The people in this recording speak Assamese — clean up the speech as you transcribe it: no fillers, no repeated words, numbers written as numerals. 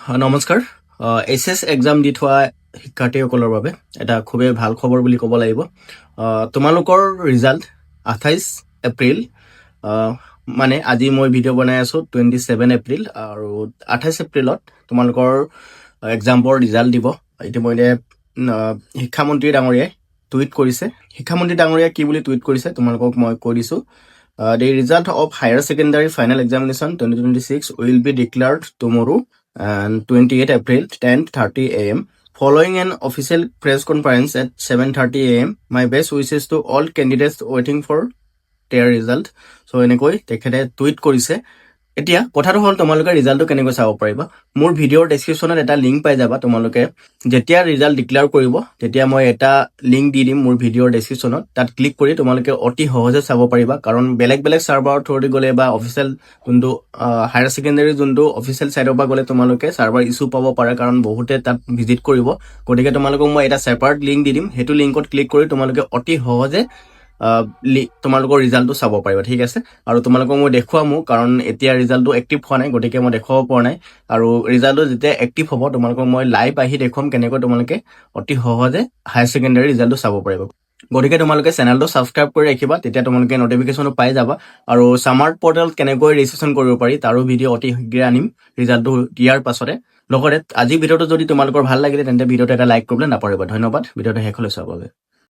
নমস্কাৰ। এইচএছ এক্সাম দি থোৱা শিক্ষাৰ্থীসকলৰ বাবে এটা খুবেই ভাল খবৰ বুলি ক'ব লাগিব। তোমালোকৰ ৰিজাল্ট 28 এপ্ৰিল, মানে আজি মই ভিডিঅ' বনাই আছোঁ 27 এপ্ৰিল, আৰু 28 এপ্ৰিলত তোমালোকৰ এক্সামৰ ৰিজাল্ট দিব। ইতিমধ্যে শিক্ষামন্ত্ৰী ডাঙৰীয়াই টুইট কৰিছে। শিক্ষামন্ত্ৰী ডাঙৰীয়াই কি বুলি টুইট কৰিছে তোমালোকক মই কৈ দিছোঁ। The result of higher secondary final examination 2026 will be declared tomorrow and 28 April 10:30 a.m. Following an official press conference at 7:30 a.m. My best wishes to all candidates waiting for their result. So এনেকৈ তেখেতে টুইট কৰিছে। এতিয়া কথাটো হ'ল তোমালোকে ৰিজাল্টটো কেনেকৈ চাব পাৰিবা। মোৰ ভিডিঅ'ৰ ডেছক্ৰিপশ্যনত এটা লিংক পাই যাবা। তোমালোকে যেতিয়া ৰিজাল্ট ডিক্লেয়াৰ কৰিব তেতিয়া মই এটা লিংক দি দিম মোৰ ভিডিঅ'ৰ ডেছক্ৰিপশ্যনত। তাত ক্লিক কৰি তোমালোকে অতি সহজে চাব পাৰিবা, কাৰণ বেলেগ চাৰ্ভাৰৰ থ্ৰুদি গ'লে বা অফিচিয়েল যোনটো হায়াৰ ছেকেণ্ডেৰী যোনটো অফিচিয়েল ছাইডৰ পৰা গ'লে তোমালোকে চাৰ্ভাৰ ইছ্যু পাব পাৰে, কাৰণ বহুতে তাত ভিজিট কৰিব। গতিকে তোমালোকক মই এটা ছেপাৰেট লিংক দি দিম। সেইটো লিংকত ক্লিক কৰি তোমালোকে অতি সহজে তোমালোকৰ ৰিজাল্টটো চাব পাৰিবা, ঠিক আছে। আৰু তোমালোকক মই দেখুৱামো, কাৰণ এতিয়া ৰিজাল্টটো এক্টিভ হোৱা নাই, গতিকে মই দেখুৱাব পৰা নাই। আৰু ৰিজাল্টটো যেতিয়া এক্টিভ হ'ব তোমালোকক মই লাইভ আহি দেখুৱাম কেনেকৈ তোমালোকে অতি সহজে হায়াৰ ছেকেণ্ডেৰী ৰিজাল্টটো চাব পাৰিবা। গতিকে তোমালোকে চেনেলটো ছাবস্ক্ৰাইব কৰি ৰাখিবা, তেতিয়া তোমালোকে নটিফিকেশ্যনটো পাই যাবা। আৰু স্মাৰ্ট পৰ্টেলত কেনেকৈ ৰেজিষ্ট্ৰেশ্যন কৰিব পাৰি তাৰো ভিডিঅ' অতি শীঘ্ৰে আনিম ৰিজাল্টটো দিয়াৰ পাছতে। লগতে আজি ভিডিঅ'টো যদি তোমালোকৰ ভাল লাগিলে তেন্তে ভিডিঅ'টো এটা লাইক কৰিবলৈ নাপাহৰিবা। ধন্যবাদ ভিডিঅ'টো শেষলৈ চোৱাৰ বাবে।